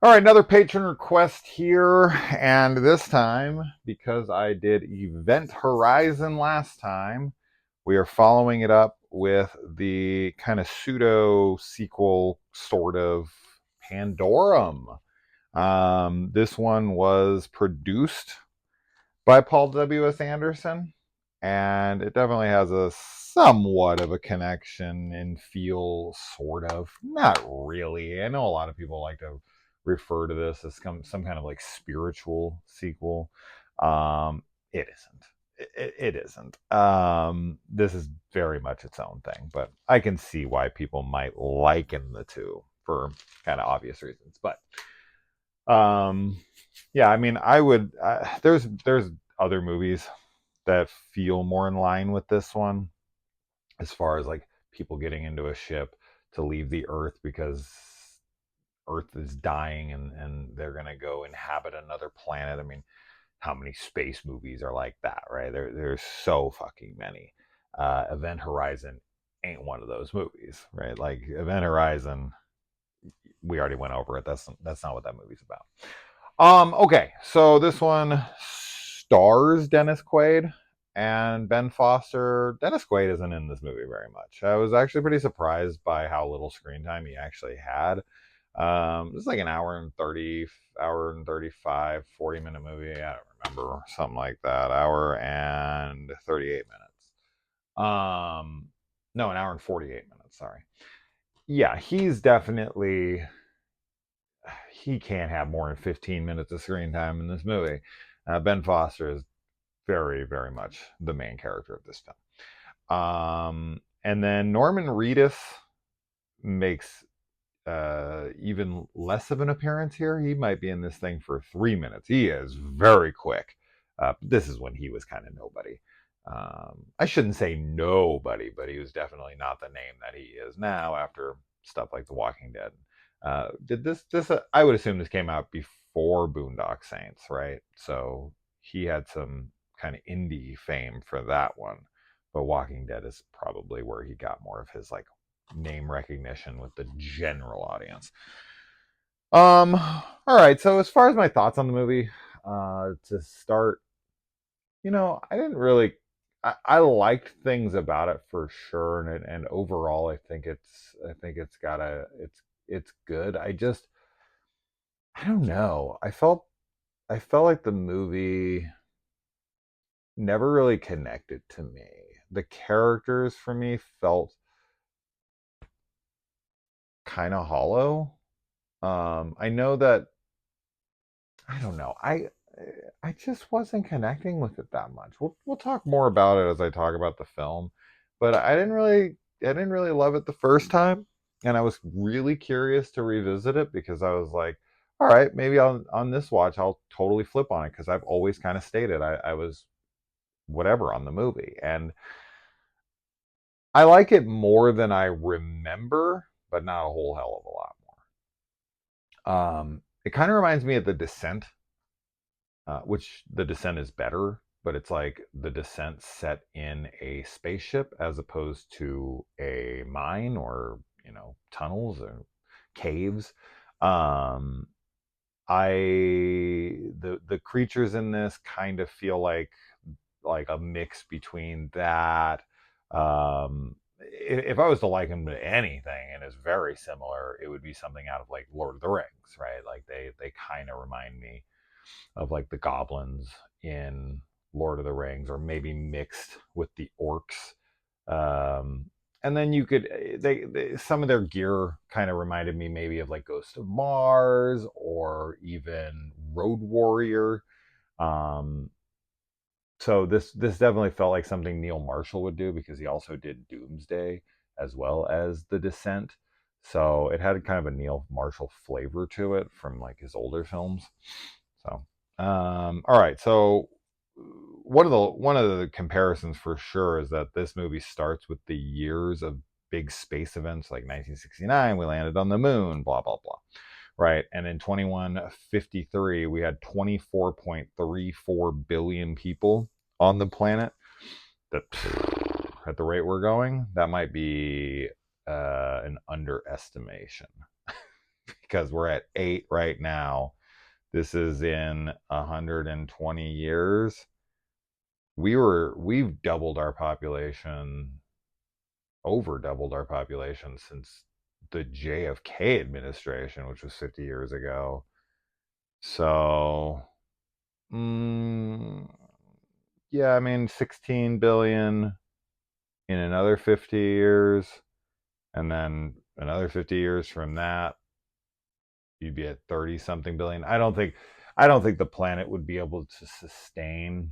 All right, another patron request here, and this time, because I did Event Horizon last time, we are following it up with the kind of pseudo sequel, sort of Pandorum. This one was produced by Paul W.S. Anderson, and it definitely has a somewhat of a connection in feel, sort of. Not really. I know a lot of people like to refer to this as some kind of like spiritual sequel. It isn't. It isn't. This is very much its own thing, but I can see why people might liken the two for kind of obvious reasons. But um, yeah, I mean, I would. There's other movies that feel more in line with this one, as far as like people getting into a ship to leave the Earth because Earth is dying and they're gonna go inhabit another planet. I mean, how many space movies are like that, right? There's so fucking many. Event Horizon ain't one of those movies, right? Like Event Horizon, we already went over it. That's not what that movie's about. Okay, so this one stars Dennis Quaid and Ben Foster. Dennis Quaid isn't in this movie very much. I was actually pretty surprised by how little screen time he actually had. It's like an hour and 30, hour and 35, 40-minute movie. I don't remember, something like that. Hour and 38 minutes. No, an hour and 48 minutes. Sorry. Yeah, he's definitely, he can't have more than 15 minutes of screen time in this movie. Ben Foster is very, very much the main character of this film. And then Norman Reedus makes even less of an appearance here. He might be in this thing for 3 minutes. He is very quick. This is when he was kind of nobody. I shouldn't say nobody, but he was definitely not the name that he is now after stuff like The Walking Dead. Did this? I would assume this came out before Boondock Saints, right? So he had some kind of indie fame for that one. But Walking Dead is probably where he got more of his like name recognition with the general audience. All right. So as far as my thoughts on the movie, to start, I didn't really. I liked things about it for sure, and overall, I think it's got it's good. I don't know. I felt like the movie never really connected to me. The characters for me felt kind of hollow. I know that I don't know. I just wasn't connecting with it that much. We'll talk more about it as I talk about the film, but I didn't really love it the first time, and I was really curious to revisit it because I was like, all right, maybe on this watch I'll totally flip on it because I've always kind of stated I was whatever on the movie, and I like it more than I remember, but not a whole hell of a lot more. It kind of reminds me of The Descent, which The Descent is better, but it's like The Descent set in a spaceship as opposed to a mine or tunnels or caves. Um, I the creatures in this kind of feel like a mix between that. If I was to liken them to anything, and it's very similar, it would be something out of like Lord of the Rings, right? Like they kind of remind me of like the goblins in Lord of the Rings, or maybe mixed with the orcs. Um, and then you could they some of their gear kind of reminded me maybe of like Ghost of Mars or even Road Warrior. Um, so this definitely felt like something Neil Marshall would do because he also did Doomsday as well as The Descent. So it had kind of a Neil Marshall flavor to it from like his older films. So, all right. So one of the comparisons for sure is that this movie starts with the years of big space events like 1969, we landed on the moon, blah blah blah. Right. And in 2153, we had 24.34 billion people on the planet. That at the rate we're going, that might be an underestimation because we're at 8 right now. This is in 120 years. We've doubled our population, over doubled our population since the JFK administration, which was 50 years ago. So, yeah, I mean, 16 billion in another 50 years, and then another 50 years from that, you'd be at 30 something billion. I don't think the planet would be able to sustain.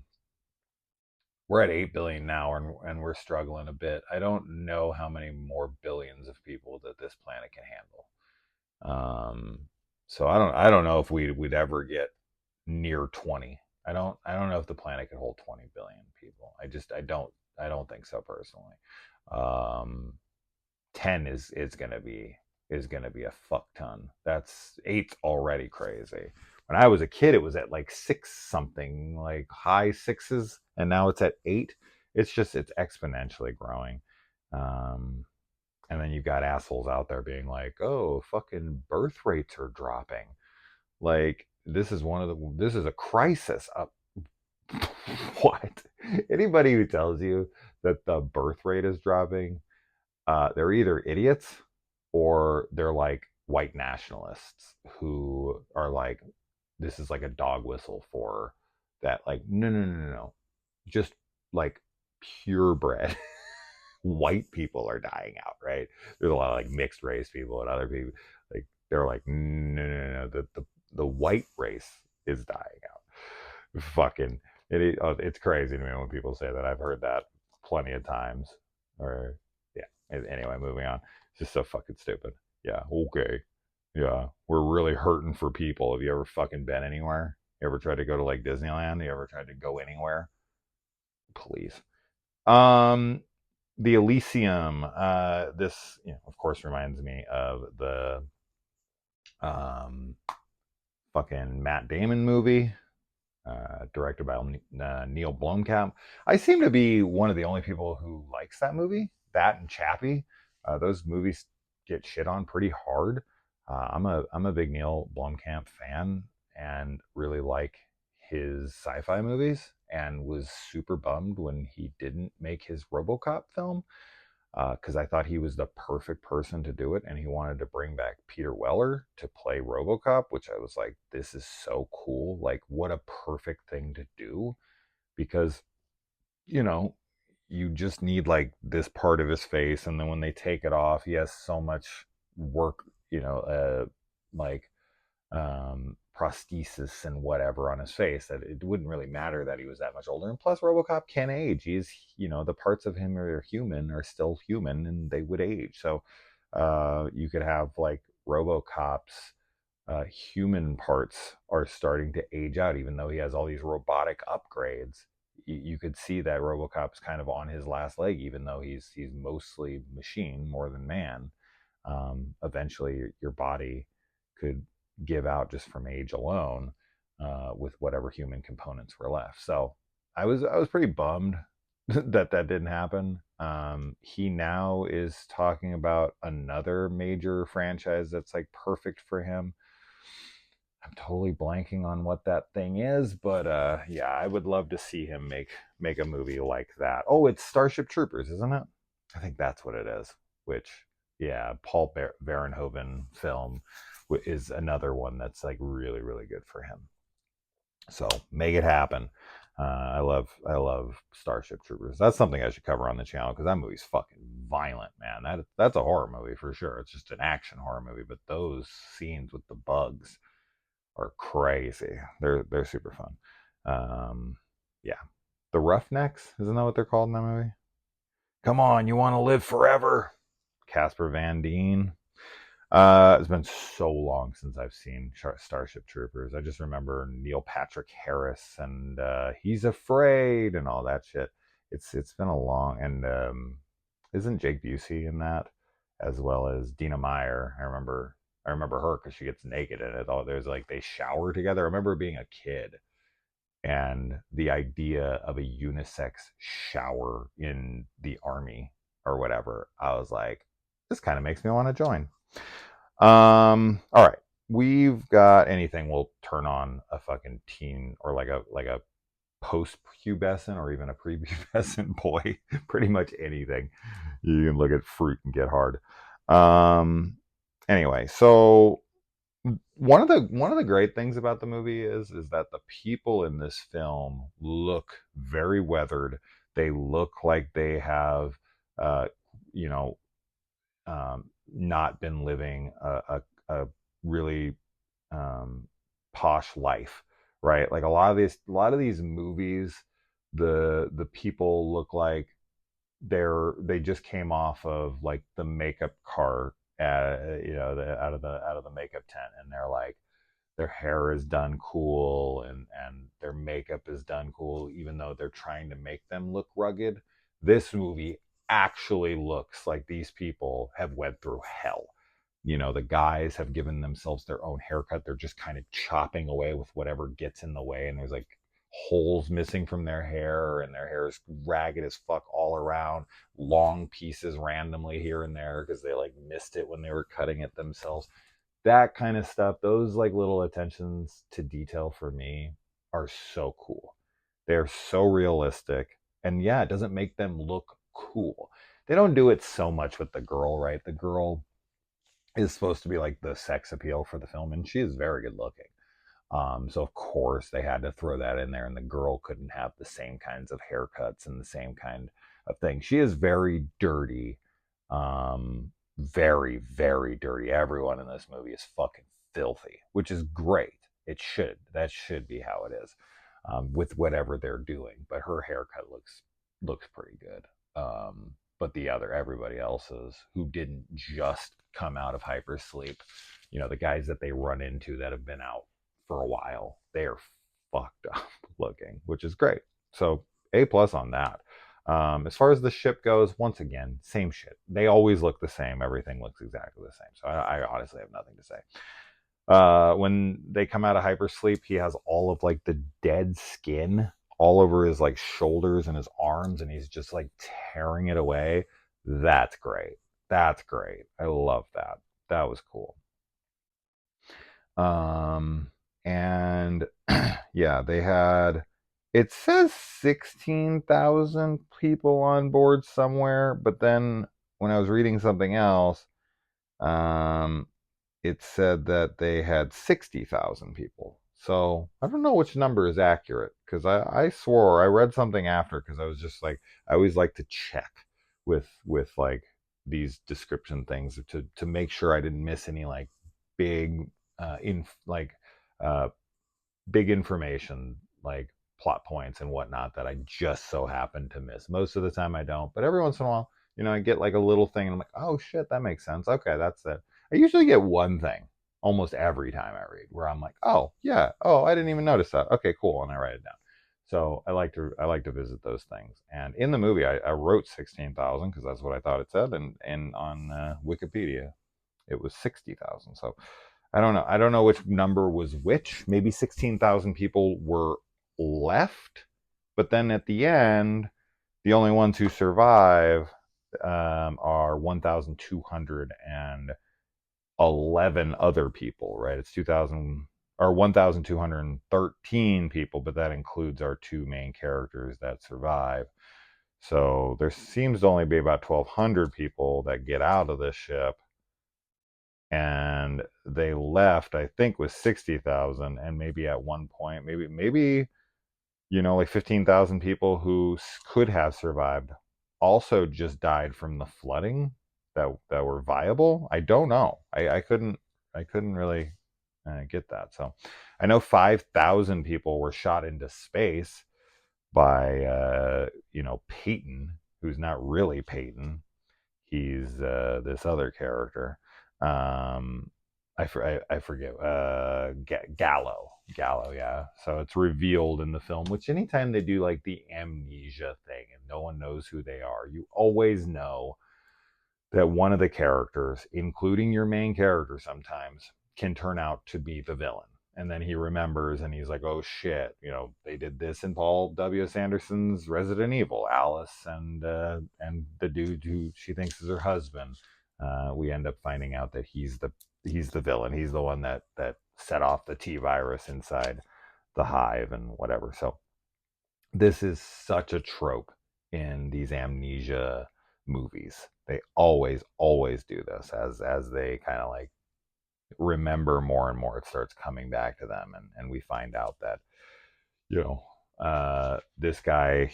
We're at 8 billion now, and we're struggling a bit. I don't know how many more billions of people that this planet can handle. So I don't know if we'd ever get near 20. I don't know if the planet could hold 20 billion people. I don't think so personally. Um, 10 is gonna be a fuck ton. That's 8's already crazy. When I was a kid, it was at like 6 something, like high sixes, and now it's at 8. It's exponentially growing. Um, and then you've got assholes out there being like, "Oh, fucking birth rates are dropping." Like this is a crisis. What? Anybody who tells you that the birth rate is dropping, they're either idiots or they're like white nationalists who are like, this is like a dog whistle for that. Like, no, no, no, no, no. Just like purebred white people are dying out, right? There's a lot of like mixed race people and other people. Like, they're like, no, no, no, no. The white race is dying out. Fucking, it's crazy to me when people say that. I've heard that plenty of times. Or, yeah. Anyway, moving on. It's just so fucking stupid. Yeah, okay. Yeah, we're really hurting for people. Have you ever fucking been anywhere? You ever tried to go to like Disneyland? You ever tried to go anywhere? Please. Um, the Elysium. This, of course, reminds me of the um, fucking Matt Damon movie, directed by Neil Blomkamp. I seem to be one of the only people who likes that movie. That and Chappie. Those movies get shit on pretty hard. I'm a big Neil Blomkamp fan and really like his sci-fi movies, and was super bummed when he didn't make his RoboCop film, because I thought he was the perfect person to do it, and he wanted to bring back Peter Weller to play RoboCop, which I was like, this is so cool. Like, what a perfect thing to do, because you know you just need like this part of his face, and then when they take it off, he has so much work, like prosthesis and whatever on his face, that it wouldn't really matter that he was that much older. And plus, RoboCop can age. He's, the parts of him are human, are still human, and they would age. So you could have like RoboCop's human parts are starting to age out, even though he has all these robotic upgrades. You could see that RoboCop's kind of on his last leg, even though he's mostly machine more than man. Eventually, your body could give out just from age alone, with whatever human components were left. So I was pretty bummed that didn't happen. He now is talking about another major franchise that's like perfect for him. I'm totally blanking on what that thing is, but yeah, I would love to see him make a movie like that. Oh, it's Starship Troopers, isn't it? I think that's what it is. Which, yeah, Paul Verhoeven film is another one that's like really, really good for him. So make it happen. I love Starship Troopers. That's something I should cover on the channel, because that movie's fucking violent, man. That's a horror movie for sure. It's just an action horror movie, but those scenes with the bugs are crazy. They're super fun. Yeah, the Roughnecks, isn't that what they're called in that movie? Come on, you want to live forever? Casper Van Dien. It's been so long since I've seen Starship Troopers. I just remember Neil Patrick Harris and He's Afraid and all that shit. It's been a long, and isn't Jake Busey in that, as well as Dina Meyer? I remember her because she gets naked in it. Oh, there's like they shower together. I remember being a kid and the idea of a unisex shower in the army or whatever. I was like, this kind of makes me want to join. All right. we've got anything will turn on a fucking teen or like a post-pubescent or even a prepubescent boy. Pretty much anything. You can look at fruit and get hard. Anyway, so one of the great things about the movie is that the people in this film look very weathered. They look like they have uh, you know not been living a really um, posh life, right? Like a lot of these movies, the people look like they just came off of like the makeup car, out of the makeup tent, and they're like their hair is done cool and their makeup is done cool, even though they're trying to make them look rugged. This movie actually looks like these people have went through hell. The guys have given themselves their own haircut. They're just kind of chopping away with whatever gets in the way, and there's like holes missing from their hair, and their hair is ragged as fuck all around, long pieces randomly here and there because they like missed it when they were cutting it themselves. That kind of stuff, those like little attentions to detail for me are so cool. They're so realistic. And yeah, it doesn't make them look cool. They don't do it so much with the girl, right? The girl is supposed to be like the sex appeal for the film, and she is very good looking. So of course they had to throw that in there, and the girl couldn't have the same kinds of haircuts and the same kind of thing. She is very dirty, very, very dirty. Everyone in this movie is fucking filthy, which is great. That should be how it is, with whatever they're doing. But her haircut looks pretty good. But everybody else's who didn't just come out of hypersleep, the guys that they run into that have been out for a while, they are fucked up looking, which is great. So A+ on that. As far as the ship goes, once again, same shit. They always look the same. Everything looks exactly the same. So I honestly have nothing to say. When they come out of hypersleep, he has all of like the dead skin all over his like shoulders and his arms, and he's just like tearing it away. That's great. That's great. I love that. That was cool. And yeah, they had, it says 16,000 people on board somewhere, but then when I was reading something else, um, it said that they had 60,000 people. So I don't know which number is accurate, because I swore I read something after, because I was just like, I always like to check with like these description things to make sure I didn't miss any like big in like uh big information, like plot points and whatnot, that I just so happen to miss. Most of the time I don't, but every once in a while, I get like a little thing and I'm like, oh shit, that makes sense. Okay, that's it. I usually get one thing almost every time I read where I'm like, oh yeah, oh I didn't even notice that. Okay, cool, and I write it down. So I like to visit those things. And in the movie, I wrote 16,000 because that's what I thought it said, and on Wikipedia, it was 60,000. So I don't know. I don't know which number was which. Maybe 16,000 people were left, but then at the end, the only ones who survive are 1,211 other people, right? It's 2,000 or 1,213 people, but that includes our two main characters that survive. So there seems to only be about 1,200 people that get out of this ship, and they left, I think, with 60,000, and maybe at one point, maybe like 15,000 people who could have survived also just died from the flooding that were viable. I don't know. I couldn't really get that. So I know 5,000 people were shot into space by Peyton, who's not really Peyton. He's this other character. Um, I forget. Gallo. Yeah. So it's revealed in the film. Which anytime they do like the amnesia thing and no one knows who they are, you always know that one of the characters, including your main character, sometimes can turn out to be the villain. And then he remembers and he's like, oh shit, they did this in Paul W. Sanderson's Resident Evil. Alice and the dude who she thinks is her husband. We end up finding out that he's he's the villain. He's the one that set off the T virus inside the hive and whatever. So this is such a trope in these amnesia movies. They always do this as they kind of like remember more and more. It starts coming back to them, and we find out that, you know, this guy,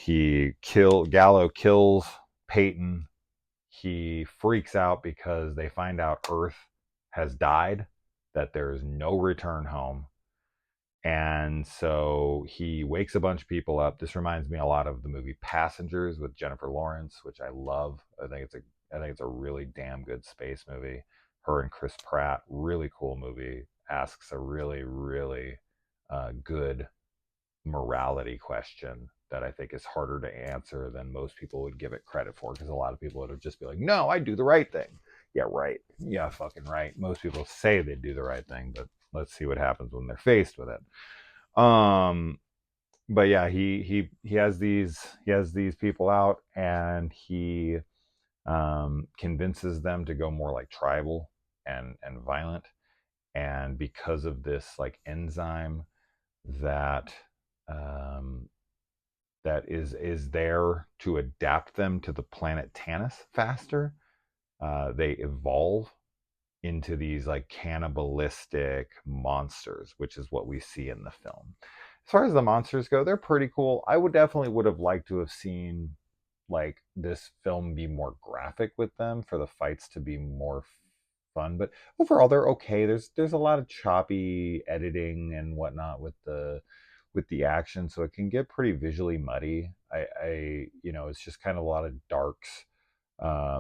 Gallo kills Peyton. He freaks out because they find out Earth has died, that there is no return home. And so he wakes a bunch of people up. This reminds me a lot of the movie Passengers with Jennifer Lawrence, which I love. I think it's a really damn good space movie. Her and Chris Pratt, really cool movie. Asks a really good morality question that I think is harder to answer than most people would give it credit for, because a lot of people would just be like, no, I do the right thing. Yeah, right. Yeah, fucking right. Most people say they do the right thing, but let's see what happens when they're faced with it. But yeah, he has these people out, and he convinces them to go more like tribal and violent. And because of this like enzyme that um, that is there to adapt them to the planet Tanis faster, they evolve into these like cannibalistic monsters, which is what we see in the film. As far as the monsters go, they're pretty cool. I would have liked to have seen like this film be more graphic with them, for the fights to be more fun, but overall they're okay. There's a lot of choppy editing and whatnot with the action, so it can get pretty visually muddy. I it's just kind of a lot of darks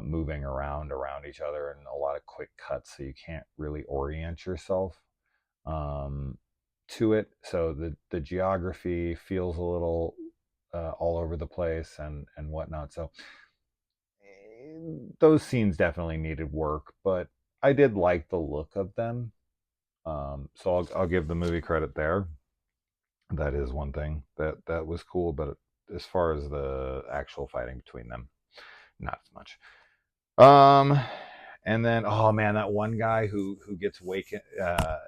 moving around each other, and a lot of quick cuts, so you can't really orient yourself um, to it. So the geography feels a little all over the place and whatnot. So those scenes definitely needed work, but I did like the look of them. So I'll give the movie credit there. That is one thing that was cool, but as far as the actual fighting between them, not as much. Um, and then, oh man, that one guy who gets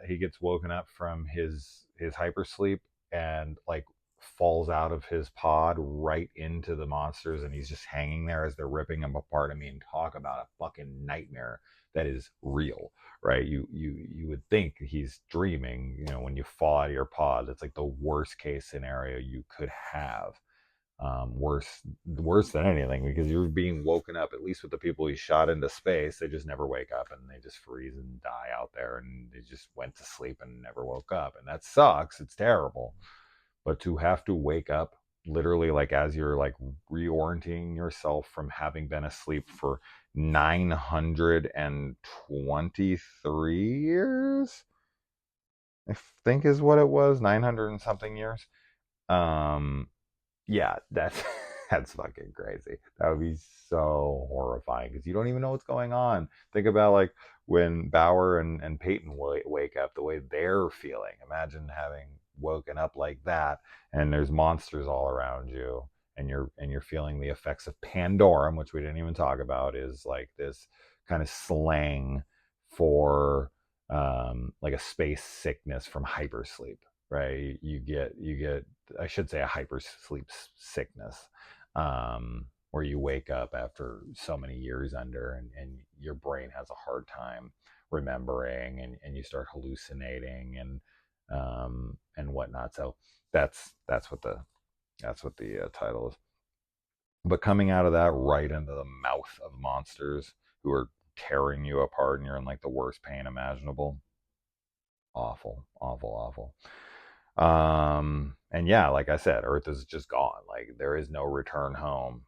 he gets woken up from his hypersleep, and like falls out of his pod right into the monsters, and he's just hanging there as they're ripping him apart. I mean, talk about a fucking nightmare that is real, right? You would think he's dreaming, when you fall out of your pod. It's like the worst case scenario you could have. Worse than anything, because you're being woken up. At least with the people he shot into space, they just never wake up, and they just freeze and die out there, and they just went to sleep and never woke up, and that sucks. It's terrible. But to have to wake up literally, like, as you're like reorienting yourself from having been asleep for 923 years, I think is what it was, 900 and something years. um yeah, that's that's fucking crazy. That would be so horrifying, because you don't even know what's going on. Think about like when Bauer and Peyton wake up, the way they're feeling. Imagine having woken up like that, and there's monsters all around you, and you're feeling the effects of Pandorum, which we didn't even talk about, is like this kind of slang for like a space sickness from hypersleep, right? You get I should say a hypersleep sickness, where you wake up after so many years under, and your brain has a hard time remembering, and you start hallucinating and whatnot. So that's what the title is. But coming out of that right into the mouth of monsters who are tearing you apart, and you're in like the worst pain imaginable. Awful, awful, awful. And yeah, like I said, Earth is just gone. Like, there is no return home.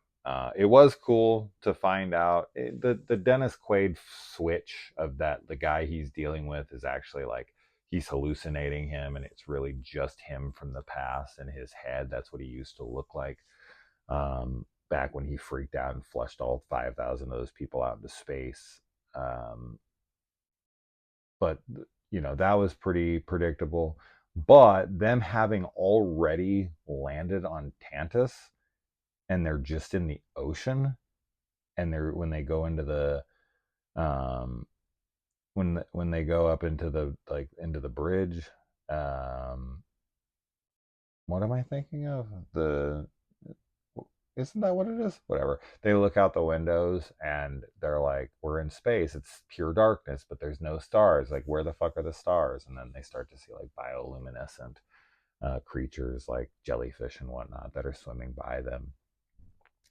It was cool to find out the Dennis Quaid switch of that the guy he's dealing with is actually like he's hallucinating him, and it's really just him from the past in his head. That's what he used to look like, back when he freaked out and flushed all 5,000 of those people out into space. But that was pretty predictable. But them having already landed on Tantus, and they're just in the ocean, and they're when they go into the um when they go up into the into the bridge. Um, what am I thinking of? The Isn't that what it is? Whatever. They look out the windows and they're like, "We're in space. It's pure darkness, but there's no stars. Like, where the fuck are the stars?" And then they start to see like bioluminescent creatures like jellyfish and whatnot that are swimming by them,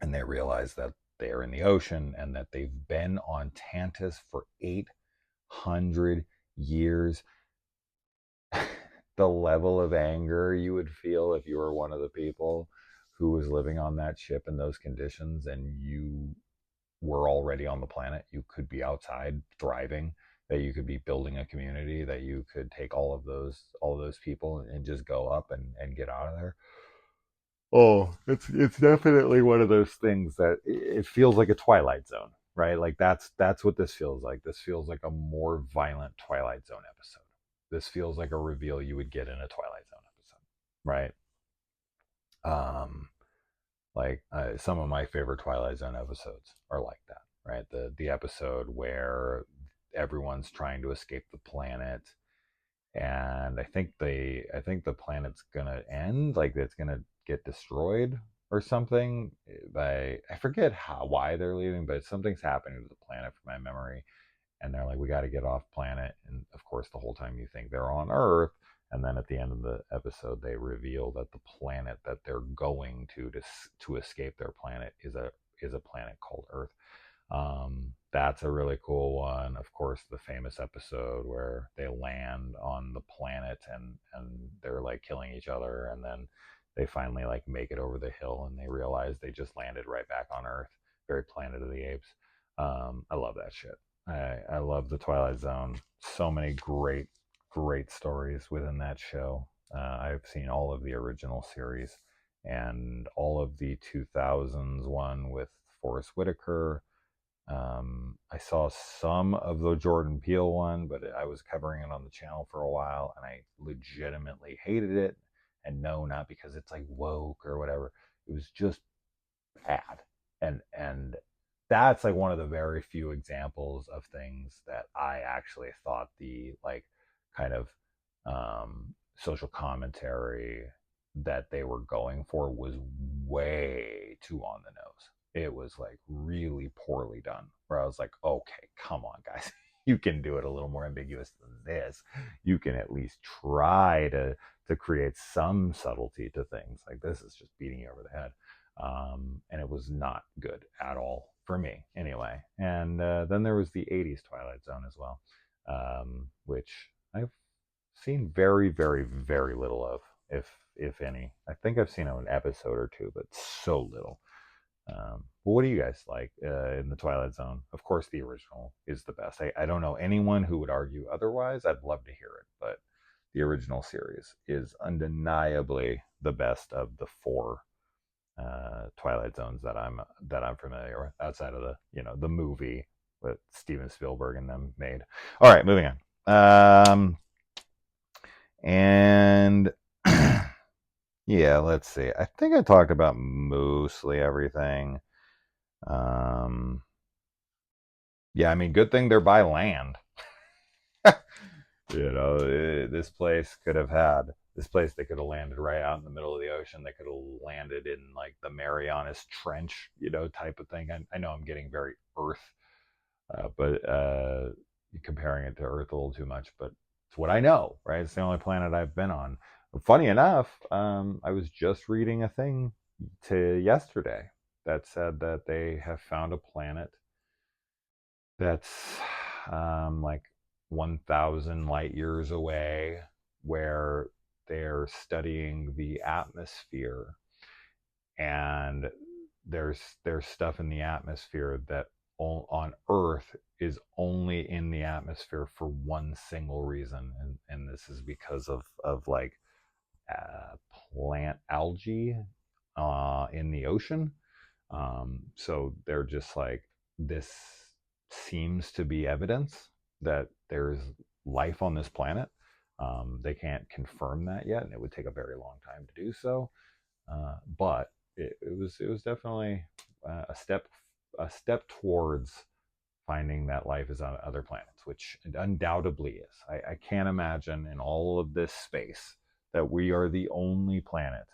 and they realize that they're in the ocean and that they've been on Tantus for 800 years. The level of anger you would feel if you were one of the people who was living on that ship in those conditions and you were already on the planet. You could be outside thriving, that you could be building a community, that you could take all of those people and just go up and get out of there. Oh, it's definitely one of those things that it feels like a Twilight Zone, right? Like that's what this feels like. This feels like a more violent Twilight Zone episode. This feels like a reveal you would get in a Twilight Zone episode, right? Um, some of my favorite Twilight Zone episodes are like that, right? The episode where everyone's trying to escape the planet, and I think the planet's gonna end, like it's gonna get destroyed or something. By I forget why they're leaving, but something's happening to the planet from my memory, and they're like, we got to get off planet. And of course, the whole time you think they're on Earth, and then at the end of the episode, they reveal that the planet that they're going to escape their planet is a planet called Earth. That's a really cool one. Of course, the famous episode where they land on the planet and they're like killing each other, and then they finally like make it over the hill and they realize they just landed right back on Earth. Very Planet of the Apes. I love that shit. I love the Twilight Zone. So many great stories within that show. I've seen all of the original series and all of the 2000s one with Forrest Whitaker. I saw some of the Jordan Peele one, but I was covering it on the channel for a while and I legitimately hated it. And no, not because it's like woke or whatever. It was just bad. And that's like one of the very few examples of things that I actually thought the like kind of social commentary that they were going for was way too on the nose. It was like really poorly done. Where I was like, okay, come on, guys. You can do it a little more ambiguous than this. You can at least try to create some subtlety to things. Like this is just beating you over the head. And it was not good at all for me anyway. And then there was the 80s Twilight Zone as well, which I've seen very little of, if any. I think I've seen an episode or two, but so little. But what do you guys like in the Twilight Zone? Of course, the original is the best. I don't know anyone who would argue otherwise. I'd love to hear it, but the original series is undeniably the best of the four Twilight Zones that I'm familiar with, outside of the movie that Steven Spielberg and them made. All right, moving on. And yeah, let's see. I think I talked about mostly everything. Yeah, I mean, good thing they're by land. This place could have had this place. They could have landed right out in the middle of the ocean. They could have landed in like the Marianas Trench, type of thing. I know I'm getting very Earth, but comparing it to Earth a little too much. But it's what I know, right? It's the only planet I've been on. Funny enough, I was just reading a thing yesterday that said that they have found a planet that's like 1,000 light years away, where they're studying the atmosphere, and there's stuff in the atmosphere that on Earth is only in the atmosphere for one single reason, and this is because of like plant algae in the ocean. So they're just like, this seems to be evidence that there's life on this planet. They can't confirm that yet, and it would take a very long time to do so. But it was definitely a step towards finding that life is on other planets, which it undoubtedly is. I can't imagine in all of this space that we are the only planet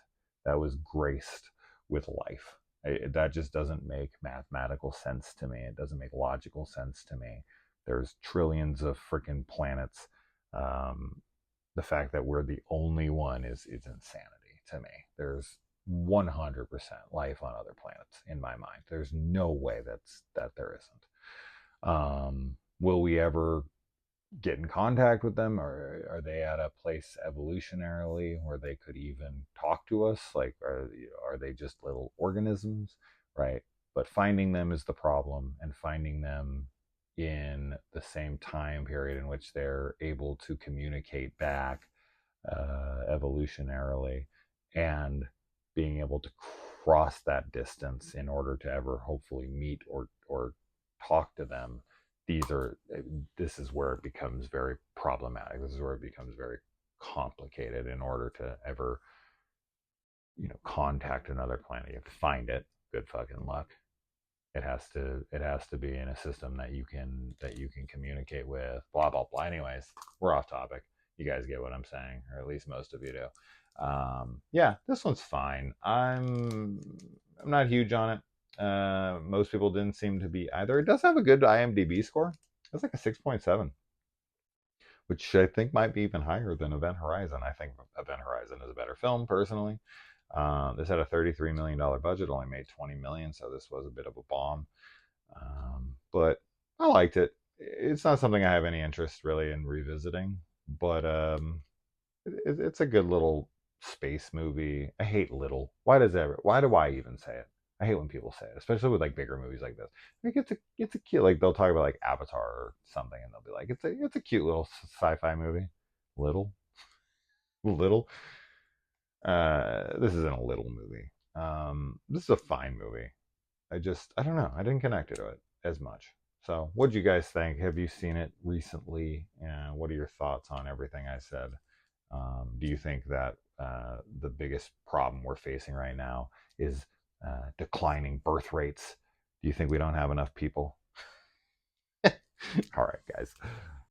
that was graced with life. That just doesn't make mathematical sense to me. It doesn't make logical sense to me. There's trillions of freaking planets. Um, the fact that we're the only one is insanity to me. There's 100% life on other planets in my mind. There's no way that there isn't. Will we ever get in contact with them, or are they at a place evolutionarily where they could even talk to us? Like, are they just little organisms, right? But finding them is the problem, and finding them in the same time period in which they're able to communicate back evolutionarily, and being able to cross that distance in order to ever hopefully meet or talk to them. This is where it becomes very problematic. This is where it becomes very complicated. In order to ever contact another planet, you have to find it. Good fucking luck. It has to be in a system that you can communicate with. Blah blah blah. Anyways, we're off topic. You guys get what I'm saying, or at least most of you do. Yeah, this one's fine. I'm not huge on it. Most people didn't seem to be either. It does have a good IMDb score. It's like a 6.7, which I think might be even higher than Event Horizon. I think Event Horizon is a better film, personally. This had a $33 million budget, only made $20 million, so this was a bit of a bomb. But I liked it. It's not something I have any interest really in revisiting, but it's a good little space movie. I hate little. Why do I even say it? I hate when people say it, especially with like bigger movies like this. Like it's a cute, like they'll talk about like Avatar or something, and they'll be like it's a cute little sci-fi movie. Little, little. This isn't a little movie. This is a fine movie. I don't know. I didn't connect to it as much. So, what do you guys think? Have you seen it recently? And what are your thoughts on everything I said? Do you think that the biggest problem we're facing right now is declining birth rates? Do you think we don't have enough people? All right, guys.